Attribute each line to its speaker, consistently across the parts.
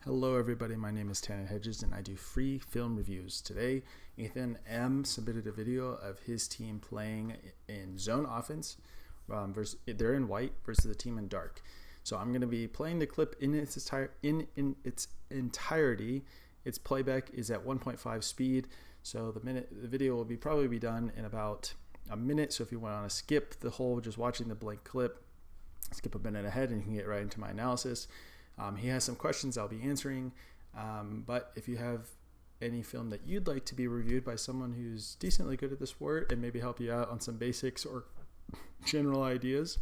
Speaker 1: Hello everybody, my name is Tanner Hedges and I do free film reviews. Today, Ethan M submitted a video of his team playing in zone offense. They're in white versus the team in dark. So I'm going to be playing the clip in its entirety. Its playback is at 1.5 speed. So the video will probably be done in about a minute. So if you want to skip the whole just watching the blank clip, skip a minute ahead and you can get right into my analysis. He has some questions I'll be answering, but if you have any film that you'd like to be reviewed by someone who's decently good at the sport and maybe help you out on some basics or general ideas,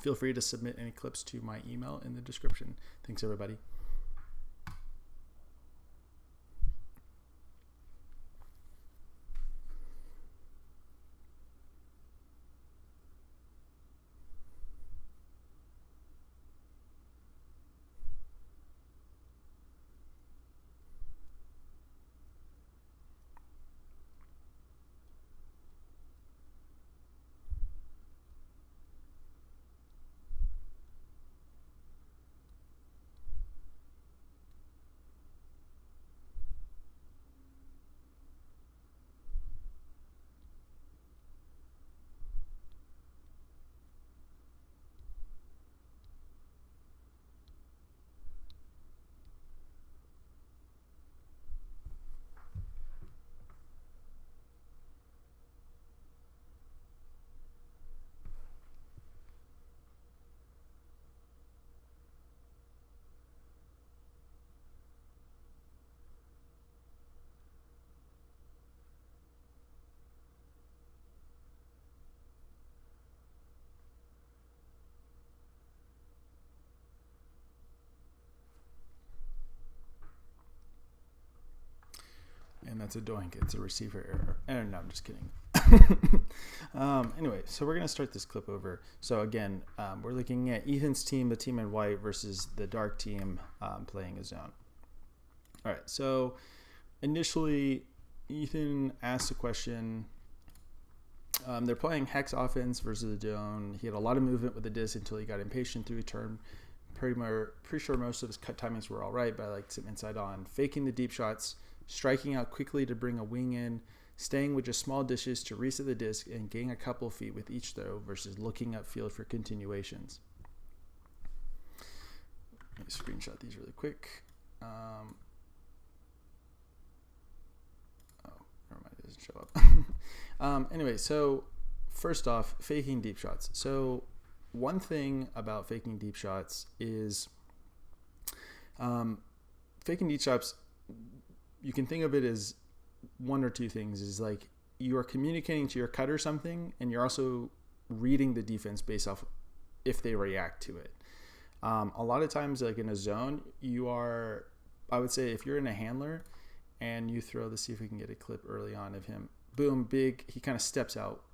Speaker 1: feel free to submit any clips to my email in the description. Thanks, everybody. And that's a doink. It's a receiver error. No, I'm just kidding. Anyway, so we're going to start this clip over. So again, we're looking at Ethan's team, the team in white, versus the dark team playing a zone. All right, so initially, Ethan asked a question. They're playing hex offense versus the zone. He had a lot of movement with the disc until he got impatient through a turn. Pretty sure most of his cut timings were all right, but I like some insight on faking the deep shots, striking out quickly to bring a wing in, staying with just small dishes to reset the disc, and gain a couple feet with each throw versus looking upfield for continuations. Let me screenshot these really quick. Oh, never mind, it doesn't show up. Anyway, so first off, faking deep shots. So one thing about faking deep shots is faking deep shots, you can think of it as one or two things. Is like you are communicating to your cutter something, and you're also reading the defense based off if they react to it. A lot of times, like in a zone, I would say if you're in a handler and you throw, let's see if we can get a clip early on of him. Boom, big, he kind of steps out.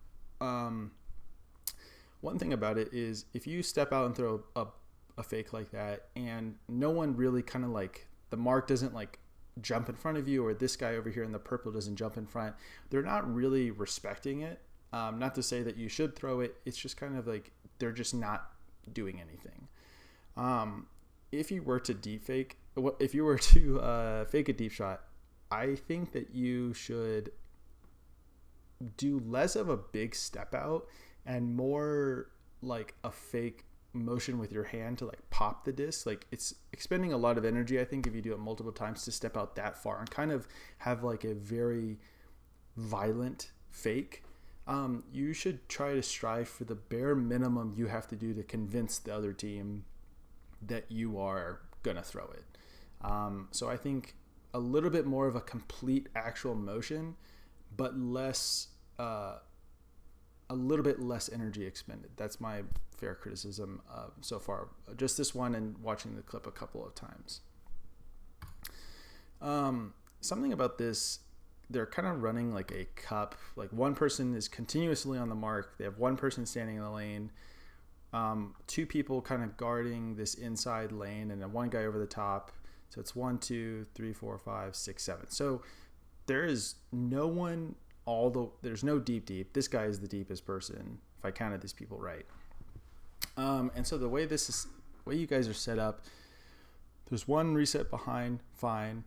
Speaker 1: One thing about it is if you step out and throw a fake like that and no one really kind of like, the mark doesn't like jump in front of you, or this guy over here in the purple doesn't jump in front, they're not really respecting it. Not to say that you should throw it, it's just kind of like they're just not doing anything. If you were to fake a deep shot, I think that you should do less of a big step out and more like a fake motion with your hand to like pop the disc. Like it's expending a lot of energy, I think, if you do it multiple times to step out that far and kind of have like a very violent fake. You should try to strive for the bare minimum you have to do to convince the other team that you are gonna throw it. So I think a little bit more of a complete actual motion, but a little bit less energy expended. That's my fair criticism so far. Just this one and watching the clip a couple of times. Something about this, they're kind of running like a cup. Like one person is continuously on the mark. They have one person standing in the lane. Two people kind of guarding this inside lane, and then one guy over the top. So it's 1, 2, 3, 4, 5, 6, 7. So there is no one. There's no deep. This guy is the deepest person if I counted these people right. And so the way you guys are set up, There's one reset behind, fine.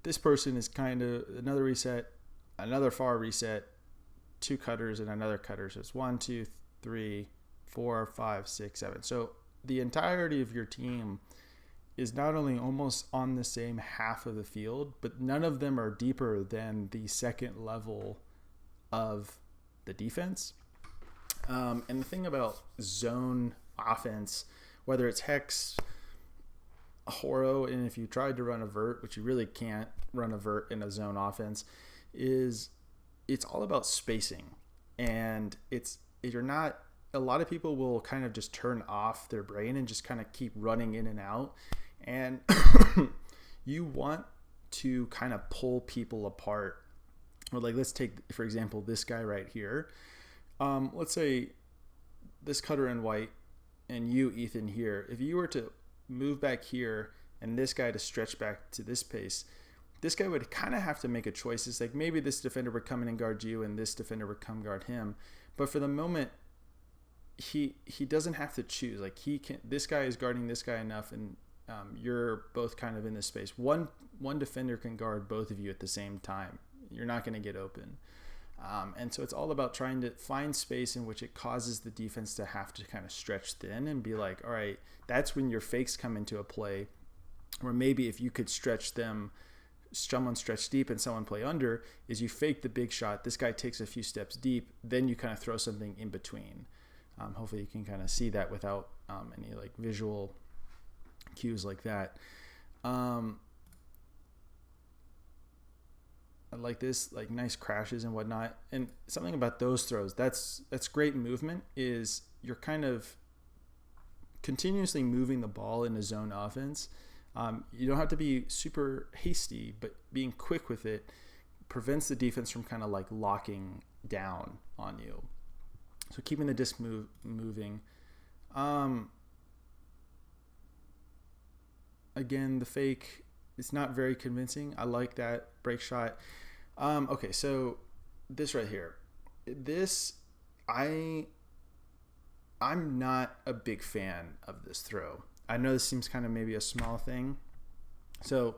Speaker 1: This person is kind of another reset, another far reset, two cutters and another cutter. So it's 1, 2, 3, 4, 5, 6, 7. So the entirety of your team is not only almost on the same half of the field, but none of them are deeper than the second level of the defense. And the thing about zone offense, whether it's hex, horo, and if you tried to run a vert, which you really can't run a vert in a zone offense, is it's all about spacing. And you're not, a lot of people will kind of just turn off their brain and just kind of keep running in and out. And you want to kind of pull people apart. Or like, let's take, for example, this guy right here. Let's say this cutter in white and you, Ethan, here. If you were to move back here and this guy to stretch back to this pace, this guy would kind of have to make a choice. It's like maybe this defender would come in and guard you and this defender would come guard him. But for the moment, he doesn't have to choose. Like this guy is guarding this guy enough, and you're both kind of in this space. One defender can guard both of you at the same time. You're not going to get open. And so it's all about trying to find space in which it causes the defense to have to kind of stretch thin and be like, all right, that's when your fakes come into a play. Or maybe if you could stretch them, someone stretch deep and someone play under, is you fake the big shot. This guy takes a few steps deep. Then you kind of throw something in between. Hopefully you can kind of see that without any like visual cues like that. I like this, like nice crashes and whatnot. And something about those throws, that's great movement, is you're kind of continuously moving the ball in a zone offense. You don't have to be super hasty, but being quick with it prevents the defense from kind of like locking down on you. So keeping the disc moving. Again, the fake, it's not very convincing. I like that break shot. Okay, so this right here. I'm not a big fan of this throw. I know this seems kind of maybe a small thing. So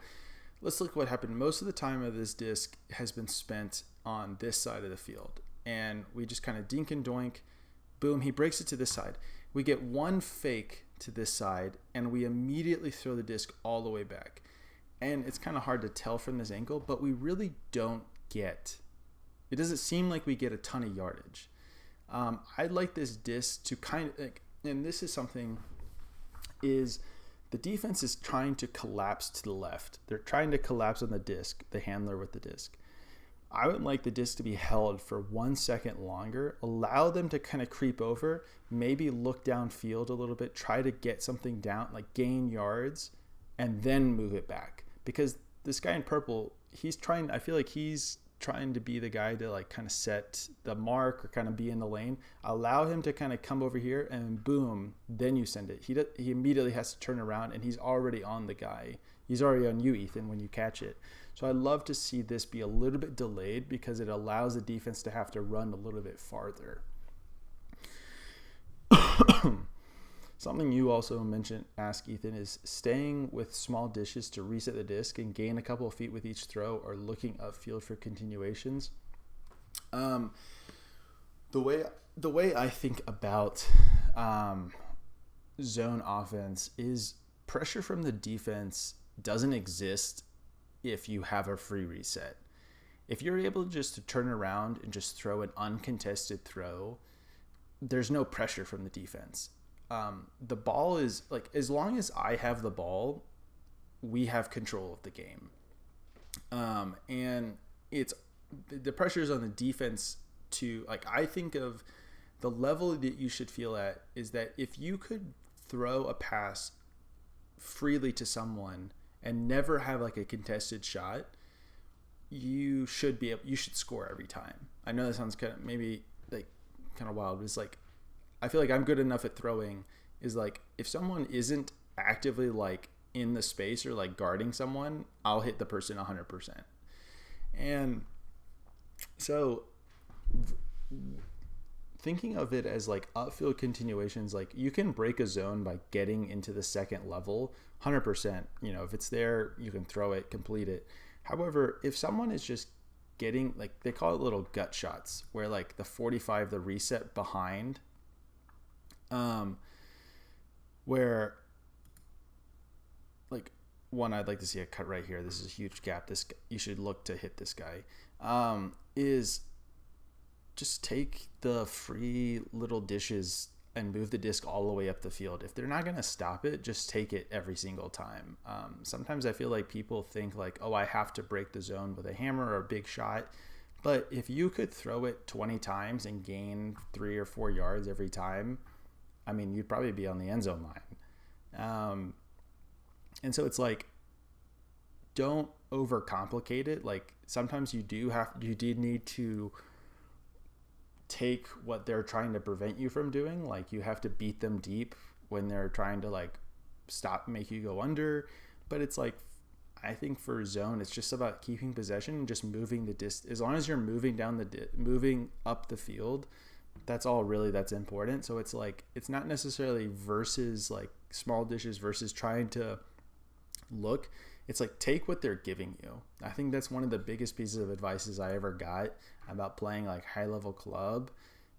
Speaker 1: let's look at what happened. Most of the time of this disc has been spent on this side of the field. And we just kind of dink and doink. Boom, he breaks it to this side. We get one fake to this side, and we immediately throw the disc all the way back. And it's kind of hard to tell from this angle, but we really don't get, it doesn't seem like we get a ton of yardage. I'd like this disc to kind of, like, and this is something, is the defense is trying to collapse to the left. They're trying to collapse on the disc, the handler with the disc. I would like the disc to be held for 1 second longer, allow them to kind of creep over, maybe look downfield a little bit, try to get something down, like gain yards, and then move it back. Because this guy in purple, I feel like he's trying to be the guy to like kind of set the mark or kind of be in the lane. Allow him to kind of come over here and boom, then you send it. He immediately has to turn around and he's already on the guy. He's already on you, Ethan, when you catch it. So I'd love to see this be a little bit delayed because it allows the defense to have to run a little bit farther. Something you also ask Ethan, is staying with small dishes to reset the disc and gain a couple of feet with each throw, or looking upfield for continuations. The way I think about zone offense is pressure from the defense doesn't exist if you have a free reset. If you're able just to turn around and just throw an uncontested throw, there's no pressure from the defense. The ball is like, as long as I have the ball, we have control of the game. And it's the pressure is on the defense to, like, I think of the level that you should feel at is that if you could throw a pass freely to someone and never have like a contested shot, you should score every time. I know that sounds kind of maybe like kind of wild, but it's like, I feel like I'm good enough at throwing, is like, if someone isn't actively like in the space or like guarding someone, I'll hit the person 100%. And so thinking of it as like upfield continuations, like you can break a zone by getting into the second level 100%. You know, if it's there, you can throw it, complete it. However, if someone is just getting, like, they call it little gut shots, where like the 45, the reset behind, where like one, I'd like to see a cut right here. This is a huge gap. This, you should look to hit this guy. Is just take the free little dishes and move the disc all the way up the field. If they're not going to stop it, just take it every single time. Sometimes I feel like people think like, oh, I have to break the zone with a hammer or a big shot. But if you could throw it 20 times and gain 3 or 4 yards every time, I mean, you'd probably be on the end zone line. And so it's like, don't overcomplicate it. Like sometimes you do need to take what they're trying to prevent you from doing. Like you have to beat them deep when they're trying to like make you go under. But it's like, I think for zone, it's just about keeping possession and just moving the distance. As long as you're moving moving up the field, that's all really that's important. So it's like, it's not necessarily versus like small dishes versus trying to look. It's like, take what they're giving you. I think that's one of the biggest pieces of advice I ever got about playing like high level club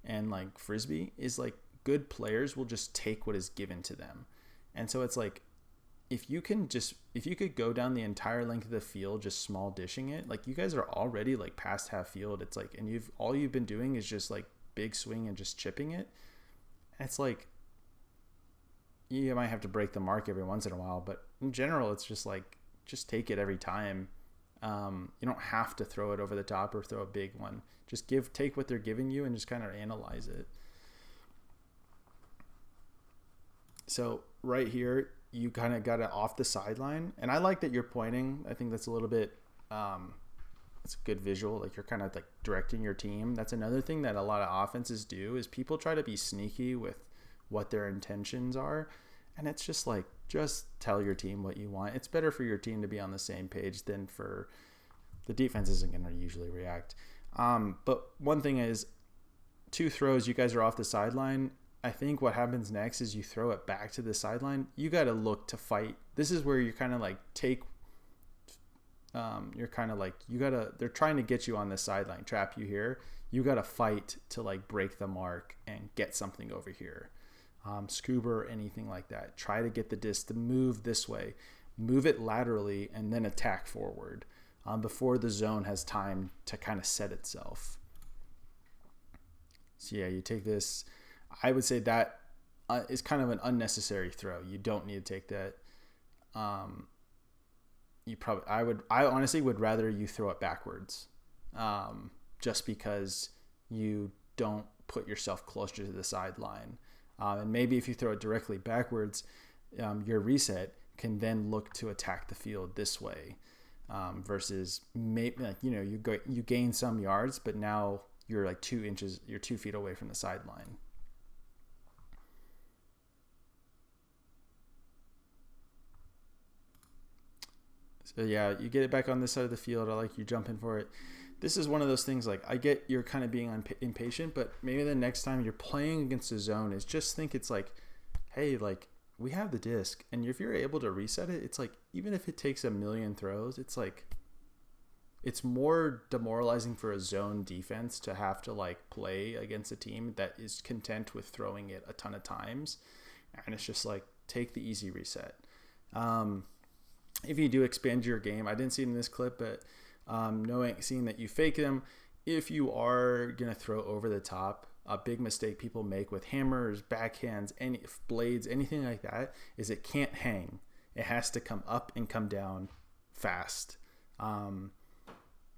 Speaker 1: and like Frisbee is like, good players will just take what is given to them. And so it's like, if you could go down the entire length of the field, just small dishing it, like you guys are already like past half field. It's like, and all you've been doing is just like big swing and just chipping it. And it's like, you might have to break the mark every once in a while, but in general, it's just like, just take it every time. You don't have to throw it over the top or throw a big one. Just take what they're giving you and just kind of analyze it. So right here, you kind of got it off the sideline. And I like that you're pointing. I think that's a little bit, it's a good visual. Like you're kind of like directing your team. That's another thing that a lot of offenses do is people try to be sneaky with what their intentions are. And it's just like, just tell your team what you want. It's better for your team to be on the same page than for the defense isn't going to usually react. But one thing is 2 throws, you guys are off the sideline. I think what happens next is you throw it back to the sideline. You got to look to fight. This is where you're kind of like they're trying to get you on the sideline, trap you here. You got to fight to like break the mark and get something over here. Scuba or anything like that. Try to get the disc to move this way, move it laterally, and then attack forward before the zone has time to kind of set itself. So yeah, you take this. I would say that is kind of an unnecessary throw. You don't need to take that. I honestly would rather you throw it backwards, just because you don't put yourself closer to the sideline. And maybe if you throw it directly backwards, your reset can then look to attack the field this way, versus maybe like, you gain some yards, but now you're like 2 feet away from the sideline. So yeah, you get it back on this side of the field. I like you jumping for it. This is one of those things, like, I get you're kind of being impatient, but maybe the next time you're playing against a zone is just think it's like, hey, like, we have the disc, and if you're able to reset it, it's like, even if it takes a million throws, it's like, it's more demoralizing for a zone defense to have to like play against a team that is content with throwing it a ton of times. And it's just like, take the easy reset. If you do expand your game, I didn't see it in this clip, but seeing that you fake them, if you are going to throw over the top, a big mistake people make with hammers, backhands, any blades, anything like that, is it can't hang. It has to come up and come down fast.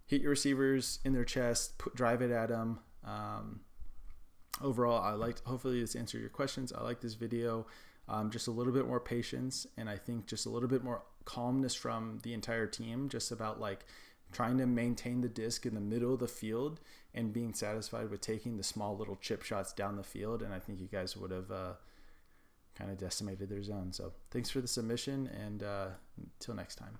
Speaker 1: Hit your receivers in their chest, drive it at them. Overall, hopefully this answered your questions. I like this video. Just a little bit more patience, and I think just a little bit more calmness from the entire team, just about like trying to maintain the disc in the middle of the field and being satisfied with taking the small little chip shots down the field. And I think you guys would have kind of decimated their zone. So thanks for the submission, and until next time.